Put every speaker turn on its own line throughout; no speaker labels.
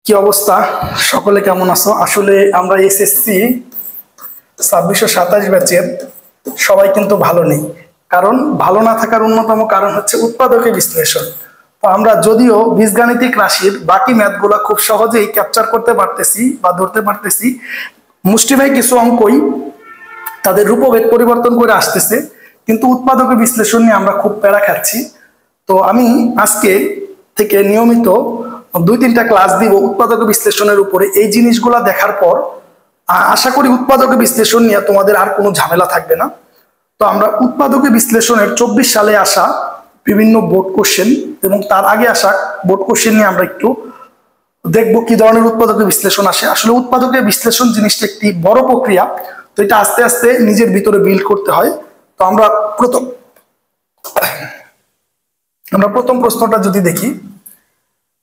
কি অবস্থা? সকলে কেমন আছো? আসলে আমরা এসএসসি 2627 ব্যাচের সবাই কিন্তু ভালো নেই। কারণ ভালো না থাকার অন্যতম কারণ হচ্ছে উৎপাদকের বিশ্লেষণ। তো আমরা যদিও বীজগাণিতিক রাশির বাকি ম্যাথগুলো খুব সহজেই ক্যাপচার করতে পারতেছি বা ধরতে পারতেছি, মুষ্টিমেয় কিছু অঙ্কই তাদের রূপভেদ পরিবর্তন করে আসতেছে, কিন্তু উৎপাদকের বিশ্লেষণ নিয়ে আমরা খুব প্যারা খাচ্ছি। তো আমি আজকে থেকে নিয়মিত 2-3টা ক্লাস দিব উৎপাদক বিশ্লেষণের উপরে। এই জিনিসগুলা দেখার পর আশা করি উৎপাদক বিশ্লেষণ নিয়ে তোমাদের আর কোনো ঝামেলা থাকবে না। তো আমরা উৎপাদক বিশ্লেষণের 24 সালে আসা বিভিন্ন বোর্ড কোশ্চেন এবং তার আগে আসা বোর্ড কোশ্চেন নিয়ে আমরা একটু দেখবো কি ধরনের উৎপাদক বিশ্লেষণ আসে। আসলে উৎপাদকের বিশ্লেষণ জিনিসটা একটি বড় প্রক্রিয়া, তো এটা আস্তে আস্তে নিজের ভিতরে বিল্ড করতে হয়। তো আমরা প্রথম প্রশ্নটা যদি দেখি,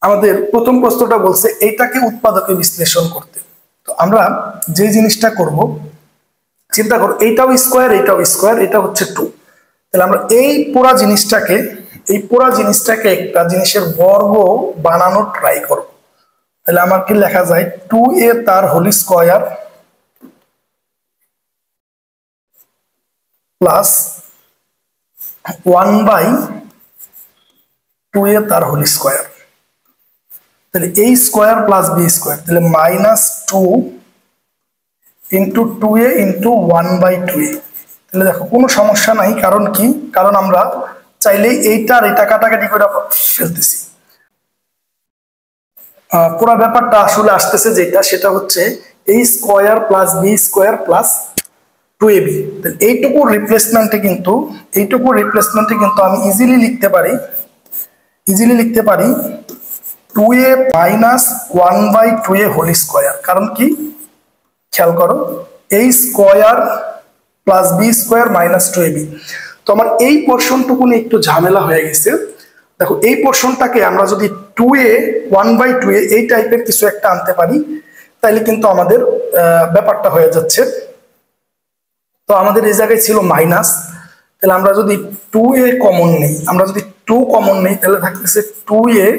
আমাদের প্রথম প্রশ্নটা বলছে এইটাকে উৎপাদকে বিশ্লেষণ করতে। তো আমরা যে জিনিসটা করব, চিন্তা করো এইটাও স্কোয়ার এইটাও স্কোয়ার, এটা হচ্ছে 2। তাহলে আমরা এই পুরা জিনিসটাকে একটা জিনিসের বর্গ বানানোর ট্রাই করব। তাহলে আমার কি লেখা যায়, 2a তার হোল স্কোয়ার প্লাস 1/2a তার হোল স্কোয়ার। তাহলে এই স্কোয়ার প্লাস বি স্কোয়ার, তাহলে -2 ইন্টু 2a ইন্টু 1/2a। তাহলে দেখো কোনো সমস্যা নাই, কারণ কি, কারণ আমরা চাইলেই এইটা আর এটা কাটাকাটি করে ফেলতেছি। পুরো ব্যাপারটা আসলে আসতেছে যেটা, সেটা হচ্ছে a square plus b square plus 2ab। এইটুকু রিপ্লেসমেন্টে কিন্তু আমি ইজিলি লিখতে পারি 2a minus 1/2a whole square. কারণ কি, খেয়াল করো, a square plus b square minus 2ab। তো আমার এই পোর্শনটুকু নিয়ে একটু ঝামেলা হয়ে গেছে। দেখো এই পোর্শনটাকে আমরা যদি 2a 1/2a এই টাইপের কিছু একটা আনতে পারি, তাইলে কিন্তু আমাদের ব্যাপারটা হয়ে যাচ্ছে। তো আমাদের এই জায়গায় ছিল মাইনাস, তাহলে আমরা যদি 2a কমন নেই, তাহলে থাকতেছে 2a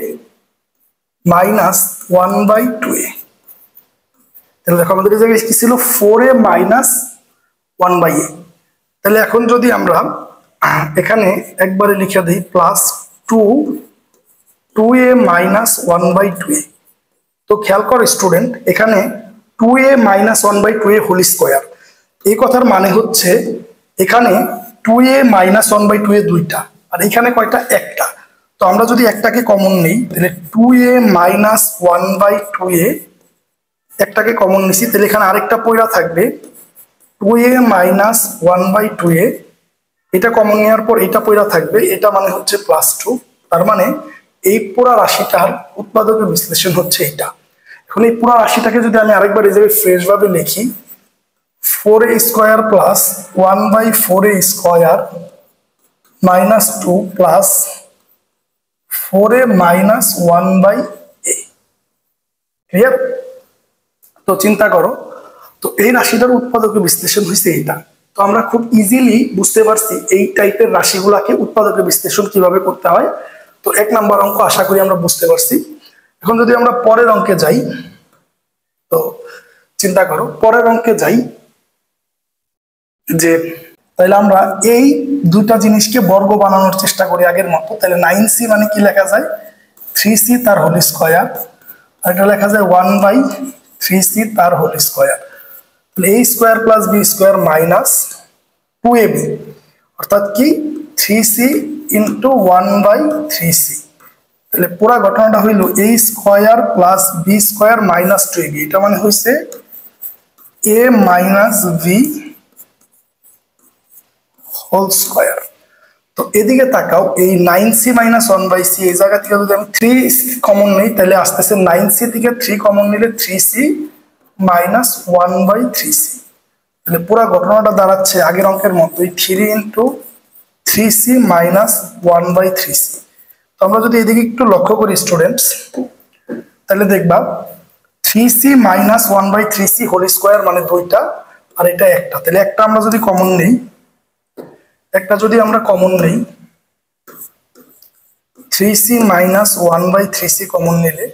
মাইনাস 1/2a। তাহলে দেখো আমাদের এই জায়গায় কি ছিল, 4a মাইনাস 1/a। তাহলে এখন যদি আমরা এখানে একবারে লিখে দিই প্লাস 2a মাইনাস 1/2a। তো খেয়াল করো স্টুডেন্ট, এখানে 2a minus 1/2a whole square, এই কথার মানে হচ্ছে এখানে 2a মাইনাস 1/2a দুইটা, আর এখানে কয়টা, একটা। তো আমরা যদি একটাকে কমন নেই, তাহলে 2a মাইনাস 1/2a একটাকে কমন নিছি, তাহলে এখানে আরেকটা পয়রা থাকবে 2a মাইনাস 1/2a। এটা কমন নেওয়ার পর এটা পয়রা থাকবে, এটা মানে হচ্ছে +2। তার মানে এই পুরা রাশিটার উৎপাদকের বিশ্লেষণ হচ্ছে এটা। এখন এই পুরা রাশিটাকে যদি আমি আরেকবার এই জায়গায় ফ্রেশ ভাবে লিখি, 4a square plus 1/4a square minus 2 plus 4a minus 1/a। Clear? তো চিন্তা করো, তো এই রাশিটার উৎপাদকের বিশ্লেষণ হয়েছে এইটা। তো আমরা খুব ইজিলি বুঝতে পারছি এই টাইপের রাশিগুলাকে উৎপাদকের বিশ্লেষণ কিভাবে করতে হয়। তো 1 নাম্বার অঙ্ক আশা করি আমরা বুঝতে পারছি। এখন যদি আমরা পরের অঙ্কে যাই, তো চিন্তা করো পরের অঙ্কে যাই, যে তাহলে আমরা এই দুটা জিনিসকে বর্গ বানানোর চেষ্টা করি আগের মতো। তাহলে 9c মানে কি লেখা যায়, 3c তার হোল স্কোয়ার, আর এটা লেখা যায় 1/3c তার হোল স্কোয়ার। তাহলে a square plus b square minus 2ab, অর্থাৎ কি 3c ইন্টু 1/3c। তাহলে পুরা ঘটনাটা হইল a square plus b square minus 2ab, এটা মানে হয়েছে a minus b whole square. তো এদিকে তাকাও, এই 9c মাইনাস 1/c, এই জায়গা থেকে যদি আমি 3 কমন নিই, তাহলে আসতেছে 9c থেকে 3 কমন নিলে 3c মাইনাস 1/3c। তাহলে পুরো ঘটনাটা দাঁড়াচ্ছে আগের অঙ্কের মতোই, 3 ইন্টু 3c মাইনাস 1/3c। তো আমরা যদি এদিকে একটু লক্ষ্য করি স্টুডেন্টস, তাহলে দেখবা 3c minus 1/3c whole square মানে দুইটা, আর এটা একটা। তাহলে একটা আমরা যদি কমন নেই, 3c মাইনাস 1/3c কমন নিলে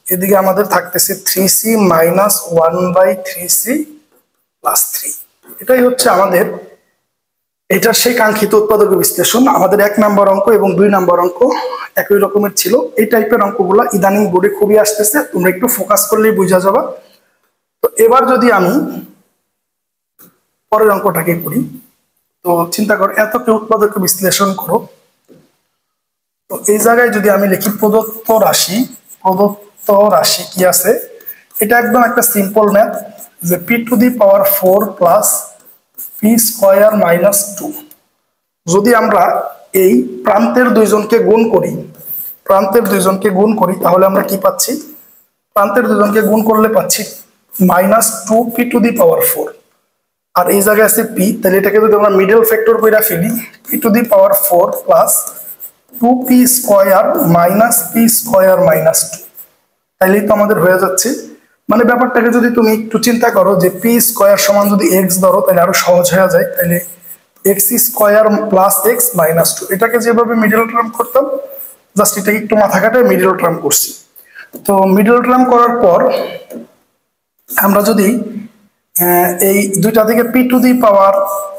এদিকে আমাদের থাকতেছে 3c মাইনাস 1/3c প্লাস 3। এটাই হচ্ছে আমাদের এটার সেই কাঙ্ক্ষিত উৎপাদক বিশ্লেষণ। আমাদের 1 নম্বর অঙ্ক এবং 2 নম্বর অঙ্ক একই রকমের ছিল। এই টাইপের অঙ্কগুলো ইদানিং বোর্ডে খুবই আসতেছে, তোমরা একটু ফোকাস করলেই বুঝা যাবে। তো এবার যদি আমি পরের অঙ্কটাকে করি, তো চিন্তা করো এতকে উৎপাদক বিশ্লেষণ করো। তো এই জায়গায় যদি আমি লিখি প্রদত্ত রাশি কি আছে, এটা একদম একটা সিম্পল ম্যাথ, যে p to the power 4 plus p square minus 2। যদি আমরা এই প্রান্তের দুইজনকে গুণ করি তাহলে আমরা কি পাচ্ছি, প্রান্তের দুজনকে গুণ করলে পাচ্ছি মাইনাস 2p টু দি পাওয়ার 4। আর এই জায়গায় আছে p, তাহলে এটাকে যদি আমরা মিডল ফ্যাক্টর কইরা ফেলি, p to the power 4 plus 2p square minus p square minus 2। তাইলেই তো আমাদের হয়ে যাচ্ছে। মানে ব্যাপারটাকে যদি তুমি একটু চিন্তা করো যে p স্কয়ার সমান যদি x ধরো তাহলে আরো সহজ হয়ে যায়। তাহলে x square plus x minus 2, এটাকে যেভাবে মিডল টার্ম করতাম, জাস্ট এটাকে একটু মাথা কাটায় মিডল টার্ম করছি। তো মিডল টার্ম করার পর আমরা যদি এই দুইটা থেকে p to the power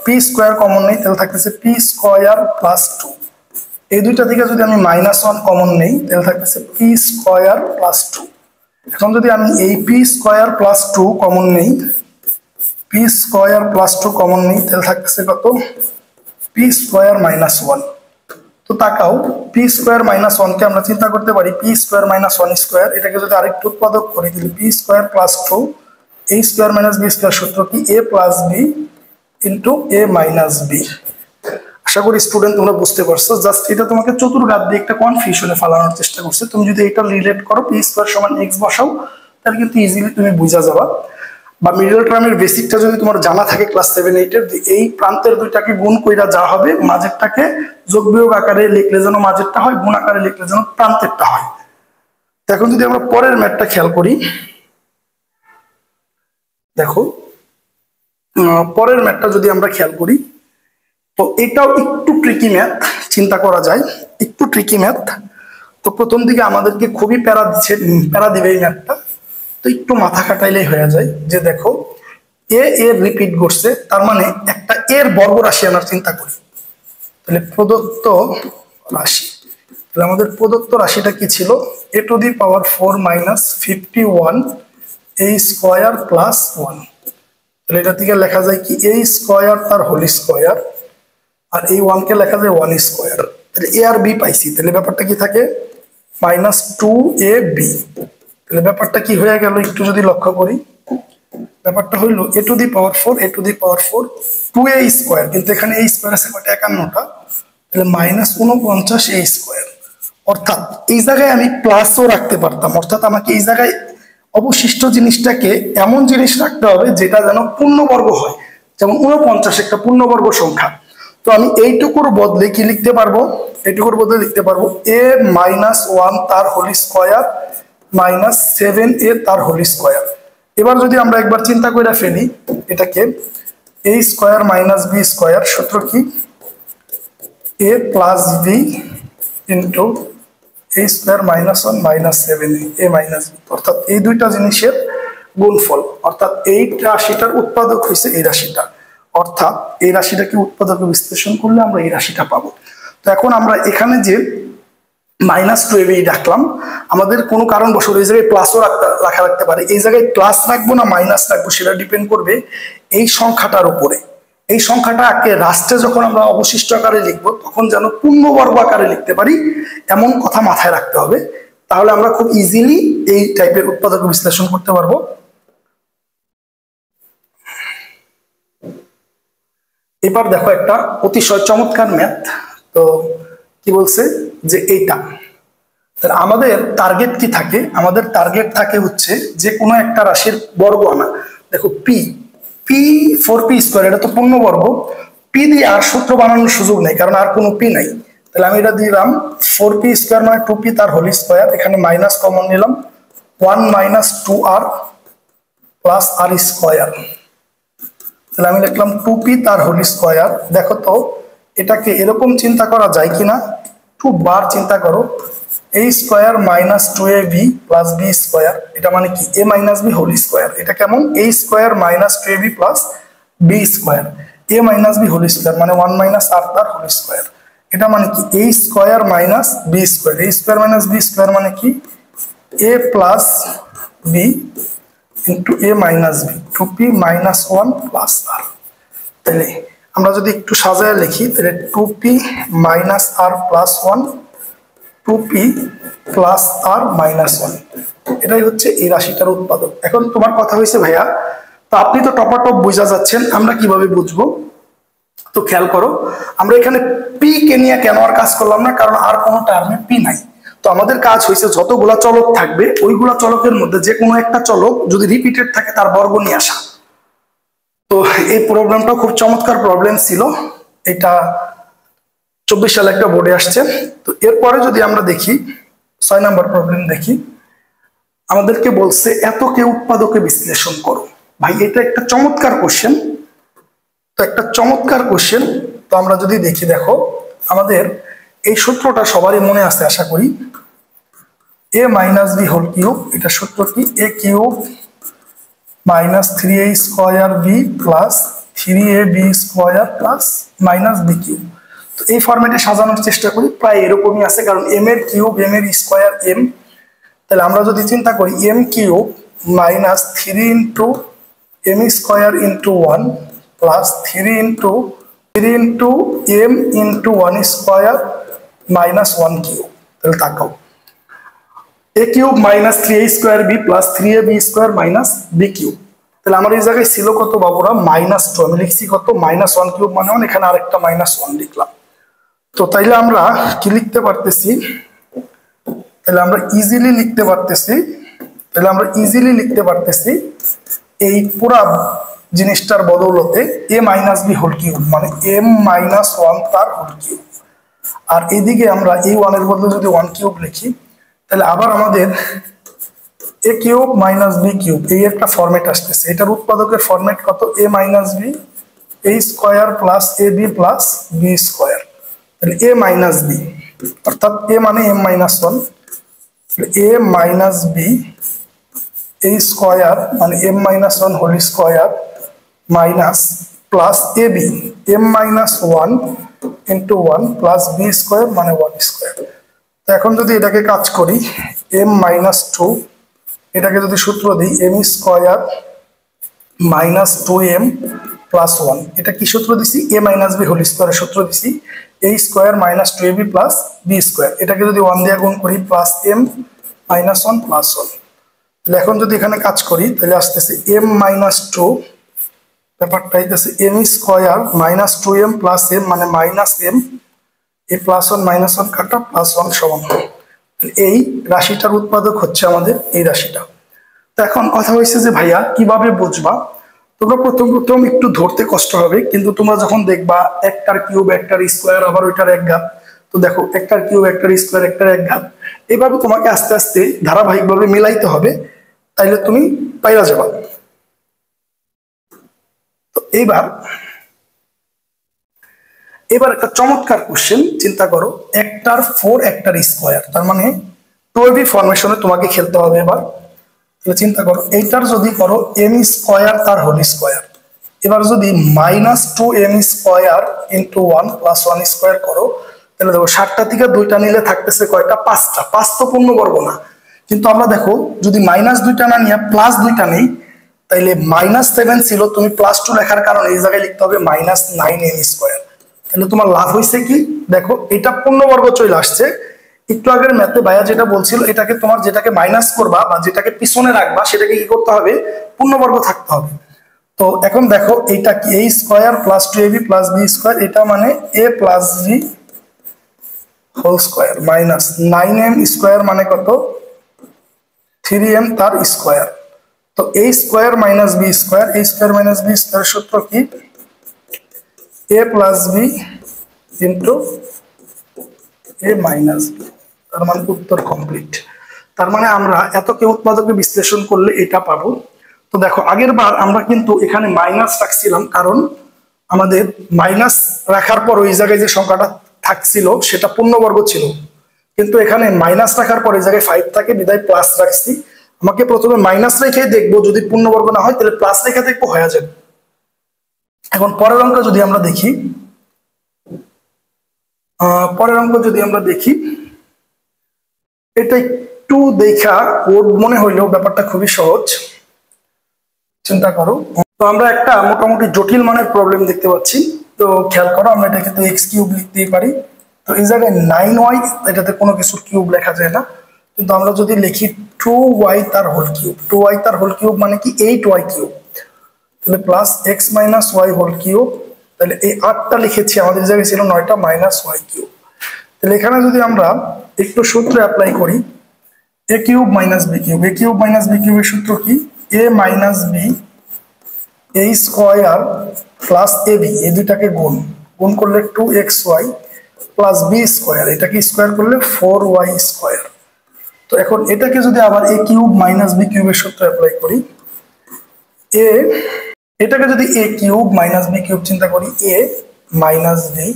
p square common নেই, তাহলে থাকতেছে p স্কয়ার প্লাস 2। এই দুইটা থেকে যদি আমি -1 কমন নেই, তাহলে থাকতেছে p স্কয়ার প্লাস 2। এখন যদি আমি এই p স্কয়ার প্লাস 2 কমন নেই, p স্কয়ার প্লাস 2 কমন নেই, তাহলে থাকতেছে কত, p স্কয়ার মাইনাস 1। তো তাকাও, p স্কয়ার মাইনাস 1 কে আমরা চিন্তা করতে পারি p স্কয়ার মাইনাস 1 স্কয়ার। এটাকে যদি আরেকটু উৎপাদক করি, তাহলে p square plus 2 a square minus b square সূত্র কি a plus b into a minus b। আশা করি স্টুডেন্ট তোমরা বুঝতে পারছো। জাস্ট এটা তোমাকে চতুর্ঘাত দিয়ে একটা কনফিউশনে ফালানোর চেষ্টা করছে। তুমি যদি এটা রিলেট করো p স্কয়ার সমান x বসাও, তাহলে কিন্তু ইজিলি তুমি বুঝা যাবা। বা মিডল টার্মের বেসিকটা যদি তোমার জানা থাকে ক্লাস 7-8 এর, এই প্রান্তের দুইটাকে গুণ কইরা যা হবে, মাঝেরটাকে যোগ বিয়োগ আকারে লিখলে যেন মাঝেরটা হয়, গুণ আকারে লিখলে যেন প্রান্তেরটা হয়। এখন যদি আমরা পরের ম্যাথটা খেয়াল করি, দেখো পরের ম্যাথটা যদি আমরা খেয়াল করি, তো এটাও একটু ট্রিকি ম্যাথ, চিন্তা করা যায় একটু ট্রিকি ম্যাথ। তো প্রথম দিকে আমাদেরকে খুবই প্যারা দিবে এই ম্যাথটা। তো একটু মাথা খাটাইলেই হয়ে যায়। যে দেখো এর রিপিট করছে, তার মানে একটা এর বর্গ রাশি আনার চিন্তা করি। তাহলে প্রদত্ত রাশি, তাহলে আমাদের প্রদত্ত রাশিটা কি ছিল, a to the power 4 minus 51 a square plus 1। তাহলে এটা থেকে লেখা যায় কি a স্কয়ার তার হোল স্কয়ার, আর এই 1 কে লেখা যায় 1 স্কয়ার। তাহলে a আর b পাইছি, তাহলে ব্যাপারটা কি থাকে মাইনাস 2ab। তাহলে ব্যাপারটা কি হয়ে গেল একটু যদি লক্ষ্য করি, ব্যাপারটা হইল a to the power 4 2a square, কিন্তু এখানে a স্কয়ার আছে কয়টা, 51টা। তাহলে মাইনাস 49 a স্কয়ার। অর্থাৎ এই জায়গায় আমি প্লাসও রাখতে পারতাম, অর্থাৎ আমাকে এই জায়গায় অবশিষ্ট জিনিসটাকে এমন জিনিস রাখতে হবে যেটা যেন পূর্ণবর্গ হয়। যেমন 49 একটা পূর্ণবর্গ সংখ্যা। তো আমি এইটুকুর বদলে কি লিখতে পারবো, এইটুকুর বদলে লিখতে পারবো a মাইনাস 1 তার হোল স্কয়ার মাইনাস 7a তার হোল স্কয়ার। এবার যদি আমরা একবার চিন্তা করে ফেলি এটাকে, a square minus b square সূত্র কি a plus b into a square minus 1 minus 7a minus b। অর্থাৎ এই দুইটা জিনিসের গুণফল, অর্থাৎ এই রাশিটার উৎপাদক হয়েছে এই রাশিটা, অর্থাৎ এই রাশিটাকে উৎপাদকে বিশ্লেষণ করলে আমরা এই রাশিটা পাবো। তো এখন আমরা এখানে যে মাইনাস 2ab রাখলাম, আমাদের কোনো কারণবশত এই জায়গায় প্লাসও রাখতে পারে। এই জায়গায় প্লাস রাখবো না মাইনাস রাখবো সেটা ডিপেন্ড করবে এই সংখ্যাটার উপরে। এই সংখ্যাটাকে রাষ্ট্রে যখন আমরা অবশিষ্ট আকারে লিখবো, তখন যেন পূর্ণবর্গ আকারে লিখতে পারি এমন কথা মাথায় রাখতে হবে। তাহলে আমরা খুব ইজিলি এই টাইপের উৎপাদক বিশ্লেষণ করতে পারবো। এবার দেখো একটা অতিশয় চমৎকার ম্যাথ। তো কি বলছে যে এইটা, তাহলে আমাদের টার্গেট কি থাকে, আমাদের টার্গেট থাকে হচ্ছে যে কোনো একটা রাশির বর্গ আনা। দেখো p 4p স্কয়ার, এটা তো পূর্ণবর্গ, p দিয়ে আর সূত্র বানানোর সুযোগ নেই, কারণ আর কোনো p নাই। তাহলে আমি এটা দিলাম 4p স্কয়ার মানে 2p তার হোল স্কয়ার, এখানে মাইনাস কমন নিলাম 1 minus 2r plus r square. তাহলে আমি লিখলাম 2p তার হোল স্কয়ার। দেখো তো এটাকে এরকম চিন্তা করা যায় কিনা, একটু বার চিন্তা করো, a square minus 2ab plus b square, এটা মানে কি a minus b whole square. এটা কেমন, a square minus 2ab plus b square, a minus b whole square মানে 1 মাইনাস r তার হোল স্কোয়ার। এটা মানে কি a square minus b square, a square minus b square মানে কি a plus b into a minus b 2p minus 1 plus r। তাহলে আমরা যদি একটু সাজায় লিখি তাহলে 2p minus r plus 1, 2p plus r minus 1, এটাই হচ্ছে এই রাশিটার উৎপাদক। এখন তোমার কথা হয়েছে ভাইয়া, তো আপনি তো টপাটপ বোঝা যাচ্ছেন, আমরা কিভাবে বুঝবো? তো খেয়াল করো, আমরা এখানে পি কে নিয়ে কেন আর কাজ করলাম না, কারণ আর কোনো টার্মে পি নাই। তো আমাদের কাজ হয়েছে যতগুলা চলক থাকবে ওইগুলা চলকের মধ্যে যে কোনো একটা চলক যদি রিপিটেড থাকে তার বর্গ নিয়ে আসা। তো এই প্রবলেমটা খুব চমৎকার প্রবলেম ছিল, এটা 24 সালে একটা বোর্ডে আসছে। তো এরপরে যদি আমরা দেখি 6 নম্বর প্রবলেম দেখি, আমাদেরকে বলছে এতকে উৎপাদকে বিশ্লেষণ করো। ভাই এটা একটা চমৎকার কোশ্চেন, তো একটা চমৎকার কোশ্চেন। তো আমরা যদি দেখি, দেখো আমাদের এই সূত্রটা সবারই মনে আছে আশা করি, a minus b whole cube, এটা সূত্র কি a cube minus 3a square b plus 3ab square plus minus b cube. তো এই ফরম্যাটে সাজানোর চেষ্টা করি, প্রায় এরকমই আছে, কারণ m এর কিউব m এর স্কোয়ার m। তাহলে আমরা যদি চিন্তা করি m cube minus 3 into m square into 1 plus 3 into m into 1 square minus 1 cube. তাহলে তাকাও, a cube minus 3a square b plus 3ab square minus b cube. তাহলে আমার এই জায়গায় ছিল কত বাবুরা, মাইনাস 2, আমি লিখছি কত মাইনাস 1 কিউব মানে এখানে আরেকটা মাইনাস 1 লিখলাম। তো তাইলে আমরা কি লিখতে পারতেছি, তাহলে আমরা ইজিলি লিখতে পারতেছি এই পুরা জিনিসটার বদৌলতে a minus b whole cube মানে m মাইনাস 1 তার হোল কিউব। আর এইদিকে আমরা এই 1 এর বদলে যদি 1 কিউব লিখি, তাহলে আবার আমাদের a cube minus b cube এই একটা ফরম্যাট আসতেছে। এটার উৎপাদকের ফরম্যাট কত, a minus b a square plus ab plus b square. তাহলে a মাইনাস বি অর্থাৎ a মানে m minus 1, a minus b a square মানে m minus 1 whole square minus plus ab m minus 1 into 1 plus b square মানে 1 square. তো এখন যদি এটাকে কাজ করি m মাইনাস 2, এটাকে যদি সূত্র দিই m square minus 2m plus 1, এটা কি সূত্র দিছি, a মাইনাস বি হোল স্কোয়ারের সূত্র দিছি a square minus 2ab plus b square, এটাকে যদি 1 দিয়ে গুণ করি প্লাস m মাইনাস 1 প্লাস 1। তাহলে এখন যদি এখানে কাজ করি তাহলে আসতেছে m মাইনাস 2, ব্যাপারটা হইতেছে m square minus 2m plus m মানে মাইনাস m, এই প্লাস 1 মাইনাস 1 কাটা প্লাস 1 সমান। এই রাশিটার উৎপাদক হচ্ছে আমাদের এই রাশিটা। তো এখন কথা হয়েছে যে ভাইয়া কিভাবে বুঝবা, তোমরা প্রথম একটু ধরতে কষ্ট হবে, কিন্তু তোমরা যখন দেখবা একটার কিউব একটার স্কোয়ার আবার ওইটার এক ঘাত, তো দেখো একটার কিউব একটার স্কোয়ার একটার এক ঘাত, এইভাবে তোমাকে আস্তে আস্তে ধারাবাহিকভাবে মিলাইতে হবে, তাইলে তুমি পাইরা যাবা। তো এবার একটা চমৎকার কোশ্চেন চিন্তা করো, একটার 4 একটার স্কোয়ার, তার মানে 2ab ফরমেশনে তোমাকে খেলতে হবে। এবার চিন্তা করো এইটার যদি করো m স্কোয়ার তার হোল স্কোয়ার, এবার যদি minus 2m square into 1 plus 1 square করো, তাহলে দেখো 60টা থেকে 2টা নিলে থাকতেছে কয়টা, 5টা। 5 তো পূর্ণবর্গ না, কিন্তু আমরা দেখো যদি মাইনাস 2টা না নিয়ে প্লাস 2টা নেই, তাইলে মাইনাস 7 ছিল, তুমি প্লাস 2 লেখার কারণে এই জায়গায় লিখতে হবে মাইনাস 9m স্কোয়ার। তাহলে তোমার লাভ হয়েছে কি, দেখো এটা পূর্ণবর্গ চলে আসছে। একটু আগের ম্যাথে ভাইয়া যেটা বলছিল, এটাকে তোমার যেটাকে মাইনাস করবা বা যেটাকে পিছনে রাখবা সেটাকে কি করতে হবে, পূর্ণবর্গ থাকতে হবে। তো এখন দেখো এটা কি a square plus 2ab plus b square, এটা মানে a plus b whole square minus 9m square মানে কত 3m তার স্কোয়ার। তো a square minus b square, a square minus b square সূত্র কি a plus b into a minus b, তার মানে উত্তর কমপ্লিট। তার মানে আমরা এতকে উৎপাদকে বিশ্লেষণ করলে এটা পাবো। তো দেখো আগের বার আমরা কিন্তু এখানে মাইনাস রাখছিলাম, কারণ আমাদের মাইনাস রাখার পর ওই জায়গায় যে সংখ্যাটা থাকছিল সেটা পূর্ণবর্গ ছিল, কিন্তু এখানে মাইনাস রাখার পরে জায়গায় 5 থাকে বিদায় প্লাস রাখছি। আমাকে প্রথমে মাইনাস রেখে দেখবো, যদি পূর্ণবর্গ না হয় তাহলে প্লাস রেখে দেখবো, হয়ে যাবে। এখন পরের অঙ্ক যদি আমরা দেখি, এটা একটু দেখা ওর মনে হইলেও ব্যাপারটা খুবই সহজ। চিন্তা করো, তো আমরা একটা মোটামুটি জটিল মানের প্রবলেম দেখতে পাচ্ছি। তো খেয়াল করো, আমরা এটাকে তো এক্স কিউব লিখতেই পারি। তো এই জায়গায় 9y, এটাতে কোনো কিছুর কিউব লেখা যায় না, কিন্তু আমরা যদি লিখি 2y তার হোল কিউব, 2y তার হোল কিউব মানে কি 8y কিউব, তাহলে plus x minus y whole cube. তাহলে এই 8টা লিখেছি, আমাদের জায়গায় ছিল 9টা মাইনাস ওয়াই কিউব। তাহলে এখানে যদি আমরা একটু সূত্র অ্যাপ্লাই করি, এ কিউব মাইনাস বি কিউব, এ কিউব মাইনাস বি কিউবের সূত্র কি, এ minus B A square plus A B, এই দুইটাকে গুণ করলে 2xy প্লাস বি স্কোয়ার, এটাকে স্কোয়ার করলে 4y স্কোয়ার। তো এখন এটাকে যদি আবার এ কিউব মাইনাস বি কিউবের সূত্র অ্যাপ্লাই করি, এটাকে যদি এ কিউব মাইনাস বি কিউব চিন্তা করি, এ মাইনাস বি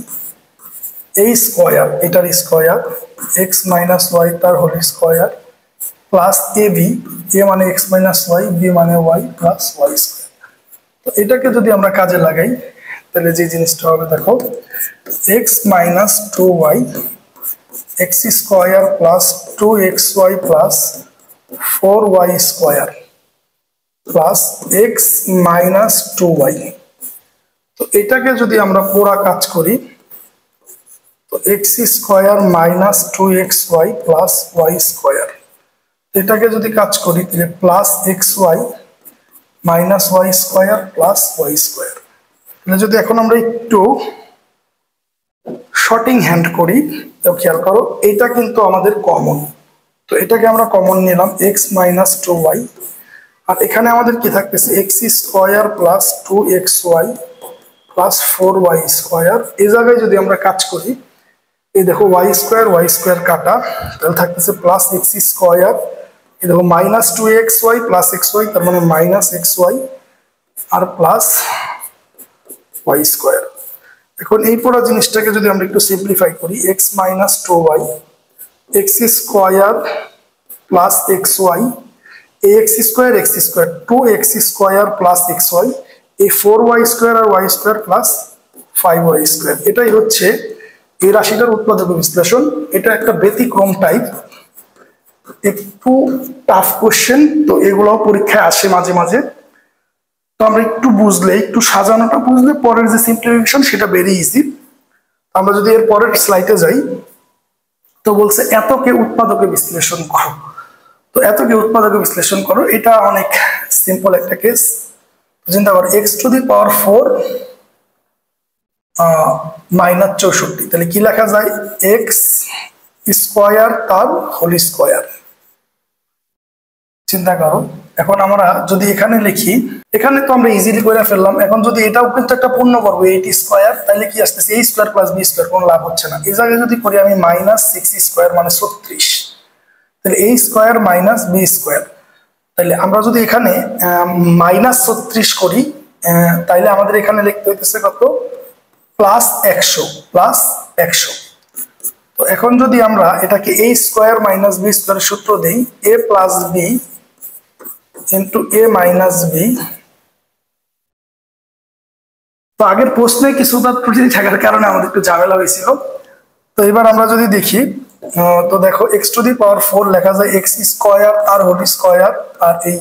এ স্কোয়ার, এটার স্কোয়ার এক্স মাইনাস ওয়াই তার whole square plus A B, এ মানে এক্স মাইনাস ওয়াই, বি মানে ওয়াই প্লাস ওয়াই স্কোয়ার। তো এটাকে যদি আমরা কাজে লাগাই তাহলে যে জিনিসটা হবে দেখো, x minus 2y x square plus 2xy plus 4y square plus x minus 2y। তো এটাকে যদি আমরা পুরা কাজ করি, তো x square minus 2xy plus y square, এটাকে যদি কাজ করি তাহলে plus x y minus y square plus y square. তাহলে যদি এখন আমরা একটু শর্টিং হ্যান্ড করি, তো খেয়াল করো এটা কিন্তু আমাদের কমন, তো এটাকে আমরা কমন নিলাম এক্স মাইনাস 2y, আর এখানে আমাদের কি থাকতেছে x square plus 2xy plus 4y square. এই জায়গায় যদি আমরা কাজ করি, এই দেখো ওয়াই স্কোয়ার কাটা, তাহলে থাকতেছে প্লাস এক্স স্কোয়ার, এই দেখো মাইনাস 2xy প্লাস xy, তার মানে মাইনাস xy আর প্লাস ওয়াই স্কোয়ার। এখন এই পুরো জিনিসটাকে যদি আমরা একটু সিম্পলিফাই করি, x minus 2y x square plus xy, x square 2x square plus xy, এই 4y স্কোয়ার আর y square plus 5y square. এটাই হচ্ছে এই রাশিটার উৎপাদক বিশ্লেষণ। এটা একটা ব্যতিক্রম টাইপ, একটু টাফ কোশ্চেন, তো এগুলো পরীক্ষায় আসে মাঝে মাঝে। তো আমরা একটু বুঝলে, একটু সাজানোটা বুঝলে পরের যে সিম্পলিফিকেশন সেটা ভেরি ইজি। আমরা যদি এর পরের স্লাইডে যাই, তো বলছে এতকে উৎপাদকে বিশ্লেষণ করো। তো এতকে উৎপাদকে বিশ্লেষণ করো, এটা অনেক সিম্পল একটা কেস। চিন্তা করো x to the power 4 minus 64, তাহলে কি লেখা যায়, এক্স স্কোয়ার তার হোল স্কোয়ার। চিন্তা করো, এখন আমরা যদি এখানে লিখি, এখানে তো আমরা ইজিলি করে ফেললাম। এখন যদি এটাও কিন্তু একটা পূর্ণবর্গ 8 স্কোয়ার, তাহলে কি আসতেছে a square plus b square, কোনো লাভ হচ্ছে না। এই জায়গায় যদি করি আমি মাইনাস 6 স্কোয়ার মানে 36, তাহলে a square minus b square. তাহলে আমরা যদি এখানে মাইনাস 36 করি, তাইলে আমাদের এখানে লিখতে হইতেছে কত, প্লাস 100। তো এখন যদি আমরা এটাকে a স্কোয়ার মাইনাস বি স্কোয়ারের সূত্র দিই, a plus b into a minus b. তো আগের প্রশ্নে কিছু ত্রুটি থাকার কারণে আমাদের একটু ঝামেলা হয়েছিল। তো এবার আমরা যদি দেখি, তো দেখো এক্স টু দি পাওয়ার 4 লেখা যায় এক্স স্কোয়ার তার হোল স্কোয়ার, আর এই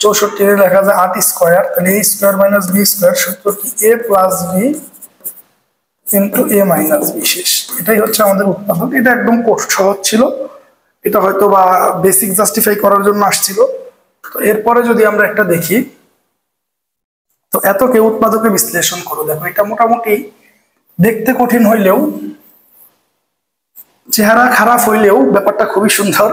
64 লেখা যায় 8 স্কোয়ার। তাহলে এ স্কোয়ার মাইনাস বি স্কোয়ার সূত্র কি, এ plus b into a minus B শেষ। এটাই হচ্ছে আমাদের উৎপাদক। এটা একদম সহজ ছিল, এটা হয়তো বা বেসিক জাস্টিফাই করার জন্য আসছিল। তো এরপরে যদি আমরা একটা দেখি, তো এতকে উৎপাদকে বিশ্লেষণ করো। দেখো এটা মোটামুটি দেখতে কঠিন হইলেও, চেহারা খারাপ হইলেও ব্যাপারটা খুবই সুন্দর।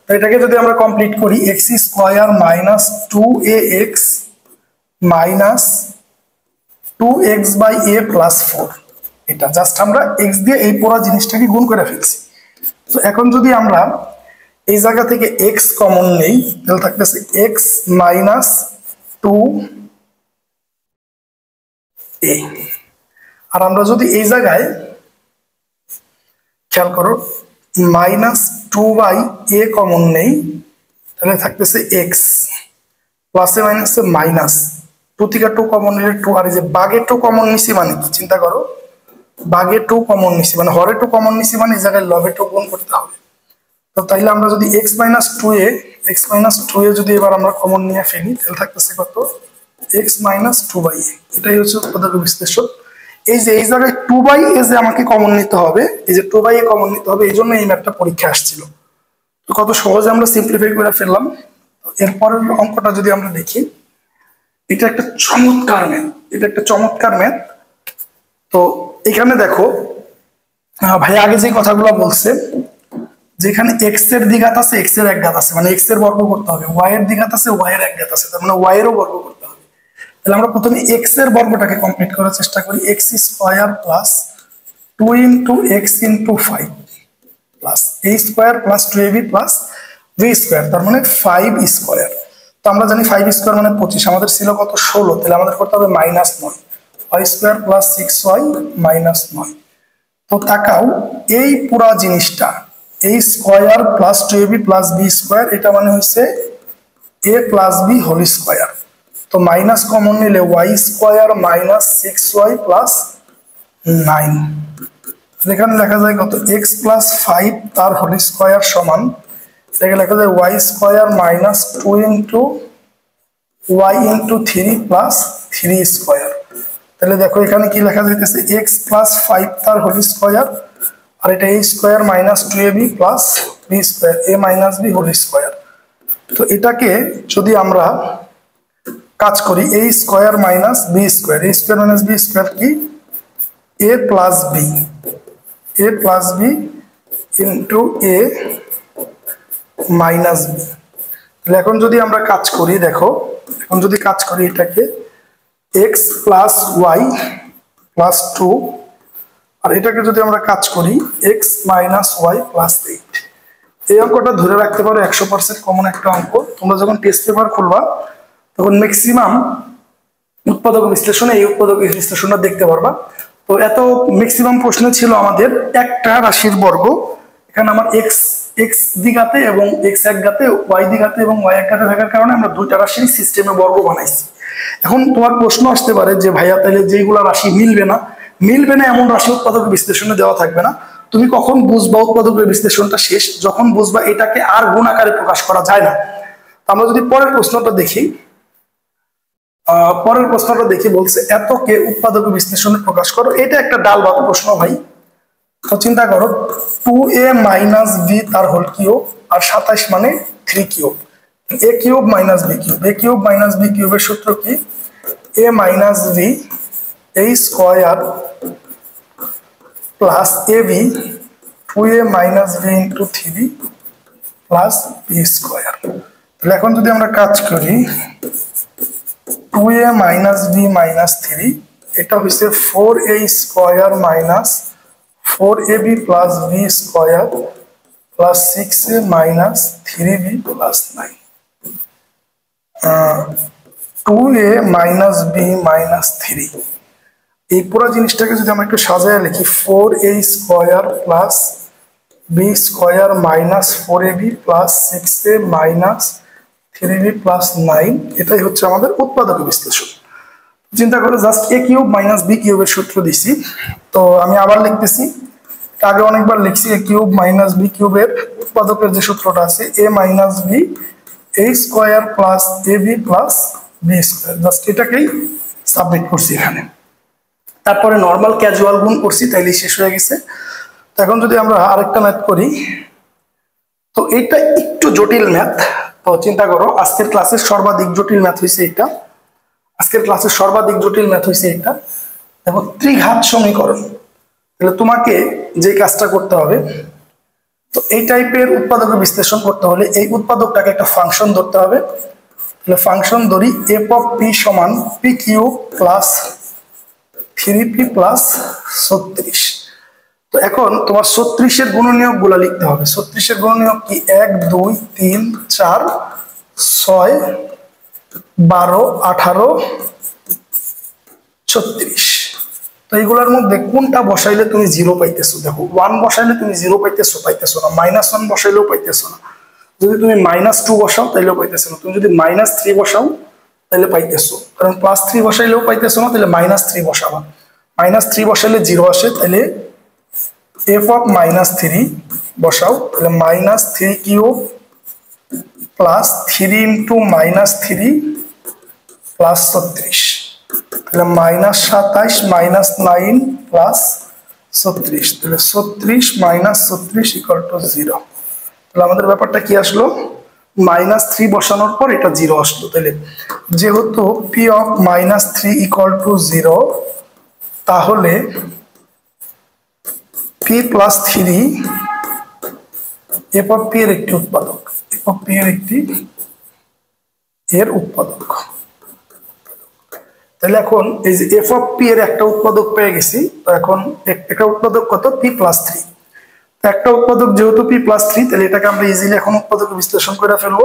তো এটাকে যদি আমরা কমপ্লিট করি, x square minus 2ax minus 2x by a plus 4, এটা জাস্ট আমরা এক্স দিয়ে এই পুরো জিনিসটাকে গুণ করে ফেলছি। তো এখন যদি আমরা এই জায়গা থেকে এক্স কমন নেই, তাহলে থাকতেছে এক্স মাইনাস 2a, আর আমরা যদি এই জায়গায় খেয়াল করো, -2/a কমন নেই, তাহলে থাকতেছে x, প্লাসে মাইনাসে মাইনাস, 2 থেকে 2 কমন নিলে 2, আর এই যে বাগে 2 কমন নিছি মানে কি চিন্তা করো, বাগে 2 কমন নিছি মানে হরে 2 কমন নিছি মানে এই জায়গায় লবে 2 গুণ করতে হবে। তো তাইলে আমরা যদি x-2a যদি এবার আমরা কমন নিয়ে ফেলি তাহলে থাকতেছে কত, x-2/a। এটাই হচ্ছে উৎপাদক বিশ্লেষণ। এই যে এই জায়গায় 2/a যে আমাকে কমন নিতে হবে, এই যে 2/a কমন নিতে হবে, এই জন্য এই ম্যাথটা পরীক্ষা আসছিল। তো কত সহজে আমরা সিম্পলিফাই করে ফেললাম। এরপরের অঙ্কটা যদি আমরা দেখি, এটা একটা চমৎকার ম্যাথ। তো এখানে দেখো ভাই আগে যে কথাগুলো বলছে, যেখানে এক্স এর দ্বিঘাত আছে, এক্স এর একঘাত আছে, মানে এক্স এর বর্গ করতে হবে, ওয়াই এর দ্বিঘাত আছে, ওয়াই এর একঘাত আছে, তার মানে ওয়াই এরও বর্গ করতে হবে। তাহলে আমরা প্রথমে এক্স এর বর্গটাকে কমপ্লিট করার চেষ্টা করি। X square plus 2 into x into 5 plus a square plus 2ab plus b square, তার মানে 5 স্কয়ার। তো আমরা জানি 5 স্কয়ার মানে 25, আমাদের ছিল কত 16, তাহলে আমাদের করতে হবে -9, y square plus 6y minus 9। তো তাকাও এই পুরা জিনিসটা a square plus 2ab plus b square, এটা মানে হচ্ছে a plus b whole square. তো মাইনাস কমন নিলে y square minus 6y plus 9, যেখানে লেখা যায় কত x প্লাস 5 তার হোল স্কয়ার সমান, এখানে লেখা যায় y square minus 2 into y into 3 plus 3 square. তাহলে দেখো এখানে কি লেখা যাইতেছে, x প্লাস 5 তার হোল স্কয়ার, আর এটা a square minus 2ab plus b square, a minus b whole square. তো এটাকে যদি আমরা কাজ করি, a square minus b square, a square minus b square কি a plus b into a minus b। তাহলে এখন যদি আমরা কাজ করি, দেখো এখন যদি কাজ করি এটাকে x প্লাস y প্লাস 2, আর এটাকে যদি আমরা কাজ করি x মাইনাস y প্লাস 8, এই অঙ্কটা ধরে রাখতে পারো 100% কমন একটা অঙ্ক। তোমরা যখন টেস্ট পেপার খুলবা তখন ম্যাক্সিমাম উৎপাদক বিশ্লেষণে এই উৎপাদক বিশ্লেষণটা দেখতে পারবা। তো এত ম্যাক্সিমাম প্রশ্ন ছিল আমাদের একটা রাশির বর্গ, এখানে আমার x দ্বিঘাতে এবং x একঘাতে, y দ্বিঘাতে এবং y একঘাতে থাকার কারণে আমরা দুইটা রাশির সিস্টেমে বর্গ বানাইছি। এখন তোমার প্রশ্ন আসতে পারে যে ভাইয়া তাহলে যেগুলা রাশি মিলবে না এমন রাশি উৎপাদক বিশ্লেষণে দেওয়া থাকবে না। তুমি কখন বুঝবা উৎপাদকের বিশ্লেষণটা শেষ, যখন বুঝবা এটাকে আর গুণ আকারে প্রকাশ করা যায় না। আমরা যদি পরের প্রশ্নটা দেখি, বলছে এতকে উৎপাদক বিশ্লেষণে প্রকাশ করো। এটা একটা ডাল ভাত প্রশ্ন ভাই। তো চিন্তা করো 2a মাইনাস b তার হোল কিউব, আর 27 মানে 3 cube, a cube minus b cube, a cube minus b কিউবের সূত্র কি, a minus b a square plus ab 2a minus b into 3 plus b square. তাহলে এখন যদি আমরা কাজ করি 2a মাইনাস b মাইনাস 3, এটা হচ্ছে 4a square minus 4ab plus b square plus 6a minus 3b plus 9, 2a minus b minus 3। এই পুরো জিনিসটাকে যদি আমরা একটু সাজায় লিখি, 4a square plus b square minus 4ab plus 6a minus 3b plus 9, এটাই হচ্ছে আমাদের উৎপাদক বিশ্লেষণ। চিন্তা করে just a cube minus b কিউবের সূত্র দিছি। তো আমি আবার লিখতেছি, আগে অনেকবার লিখছি, a কিউব মাইনাস b কিউবের উৎপাদকের যে সূত্রটা আছে a minus b a square plus ab plus b square, just এটাকেই সাবমিট করছি এখানে। তারপরে নর্মাল ক্যাজুয়াল গুণ করছি, তাইলে শেষ হয়ে গেছে। তো এখন যদি আমরা আরেকটা ম্যাথ করি, তো এটা একটু জটিল ম্যাথ। তো চিন্তা করো আজকের ক্লাসের সর্বাধিক জটিল ম্যাথ হয়েছে এটা, দেখো ত্রিঘাত সমীকরণ। তাহলে তোমাকে যে কাজটা করতে হবে, তো এই টাইপের উৎপাদকের বিশ্লেষণ করতে হলে এই উৎপাদকটাকে একটা ফাংশন ধরতে হবে। তাহলে ফাংশন ধরি f অফ p সমান p cube plus 3p plus 36। তো এখন তোমার 36 এর গুণনীয়ক গুলা লিখতে হবে। 36 এর গুণনীয়ক কি, 1 2 3 4 6 12 18 36। তো এইগুলোর মধ্যে কোনটা বসাইলে তুমি 0 পাইতেছো? দেখো 1 বসাইলে তুমি 0 পাইতেছো না, -1 বসাইলেও পাইতেছো না। যদি তুমি -2 বসাও তাইলেও পাইতেছো না, তুমি যদি -3 বসাও তাহলে পাইতেছো, কারণ +3 বসাইলেও পাইতেছো না, তাহলে -3 বসাবা। -3 বসাইলে 0 আসে, তাহলে f of -3 বসাও, তাহলে -3 কিউব প্লাস 3 ইন্টু -3 প্লাস 36, তাহলে -27 -9 প্লাস 36, তাহলে 36 -36 = 0। তাহলে আমাদের ব্যাপারটা কি আসলো? -3 বসানোর পর এটা 0 আসলো। তাহলে যেহেতু p of -3 = 0, তাহলে p + 3 f of p এর একটি উৎপাদক, f of p এর উৎপাদক। তাহলে এখন এই যে f of p এর একটা উৎপাদক পেয়ে গেছি, তো এখন একটা উৎপাদক কত? p + 3। তো একটা উৎপাদক যেহেতু p + 3, তাহলে এটাকে আমরা ইজিলি এখন উৎপাদকে বিশ্লেষণ করে ফেলবো।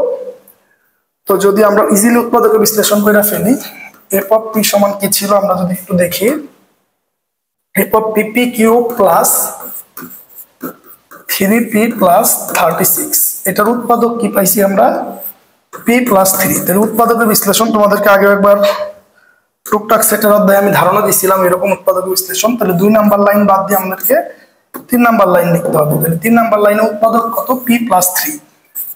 তো যদি আমরা ইজিলি উৎপাদকে বিশ্লেষণ করে ফেলি, f of p সমান কি ছিল আমরা যদি একটু দেখি, f of p cube plus 3p plus 36, এটার উৎপাদক কি পাইছি আমরা? p + 3। তাহলে উৎপাদকের বিশ্লেষণ তোমাদেরকে আগে একবার টুকটাক সেটের অধ্যায়ে আমি ধারণা দিয়েছিলাম এরকম উৎপাদকের বিশ্লেষণ। তাহলে 2 নাম্বার লাইন বাদ দিয়ে আমাদেরকে 3 নাম্বার লাইন লিখতে হবে। তাহলে 3 নাম্বার লাইনে উৎপাদক কত? p + 3।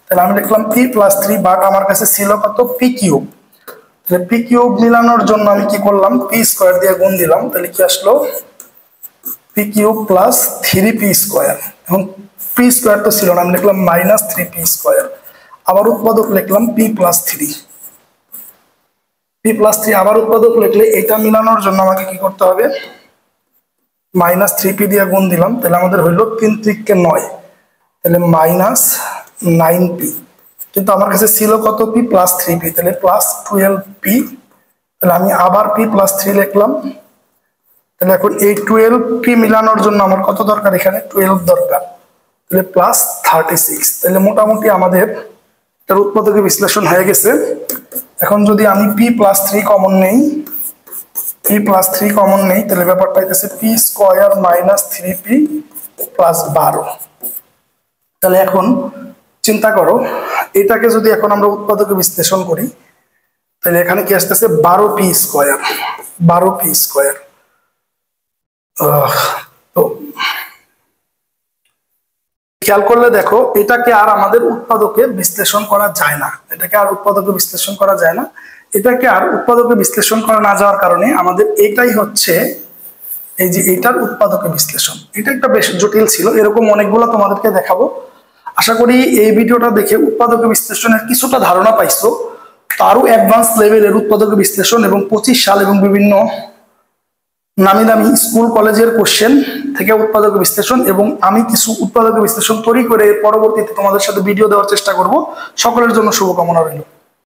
তাহলে আমি লিখলাম p + 3, বাট আমার কাছে ছিল কত? p cube. তাহলে p কিউব মিলানোর জন্য আমি কি করলাম? p স্কয়ার দিয়ে গুণ দিলাম, তাহলে কি আসলো? p cube plus 3p square. এখন p স্কয়ার তো ছিল না, আমি লিখলাম -3p স্কয়ার। আবার উৎপাদক লিখলাম p + 3, p + 3 আবার উৎপাদক লিখলে এটা মিলানোর জন্য আমাকে কি করতে হবে? -3p দিয়ে গুণ দিলাম, তাহলে আমাদের হইলো 3 × 3 = 9, তাহলে -9p। কিন্তু আমার কাছে ছিল কত? p + 3p, তাহলে +12p। তাহলে আমি আবার p + 3 লিখলাম। তাহলে এখন এই 12p মিলানোর জন্য আমার কত দরকার? এখানে 12 দরকার, তাহলে +36। তাহলে মোটামুটি আমাদের এর উৎপাদকের বিশ্লেষণ হয়ে গেছে। এখন যদি আমি p + 3 কমন নেই, তাহলে ব্যাপারটা হইতেছে p স্কয়ার -3p + 12। তাহলে এখন চিন্তা করো, এটাকে যদি এখন আমরা উৎপাদকে বিশ্লেষণ করি, তাহলে এখানে কি আসতেছে? 12p square, 12p square. তো খেয়াল করলে দেখো, এটাকে আর আমাদের উৎপাদকে বিশ্লেষণ করা যায় না, এটাকে আর উৎপাদকে বিশ্লেষণ করা যায় না। এটাকে আর উৎপাদকে বিশ্লেষণ করা না যাওয়ার কারণে আমাদের এটাই হচ্ছে এই যে এটার উৎপাদকে বিশ্লেষণ। এটা একটা বেশ জটিল ছিল, এরকম অনেকগুলো তোমাদেরকে দেখাবো। আশা করি এই ভিডিওটা দেখে উৎপাদকে বিশ্লেষণের কিছুটা ধারণা পাইছো। তো আরো অ্যাডভান্স লেভেলের উৎপাদকে বিশ্লেষণ এবং 25 সাল এবং বিভিন্ন নামি দামি স্কুল কলেজের কোশ্চেন থেকে উৎপাদক বিশ্লেষণ, এবং আমি কিছু উৎপাদক বিশ্লেষণ তৈরি করে পরবর্তীতে তোমাদের সাথে ভিডিও দেওয়ার চেষ্টা করব। সকলের জন্য শুভকামনা রইল।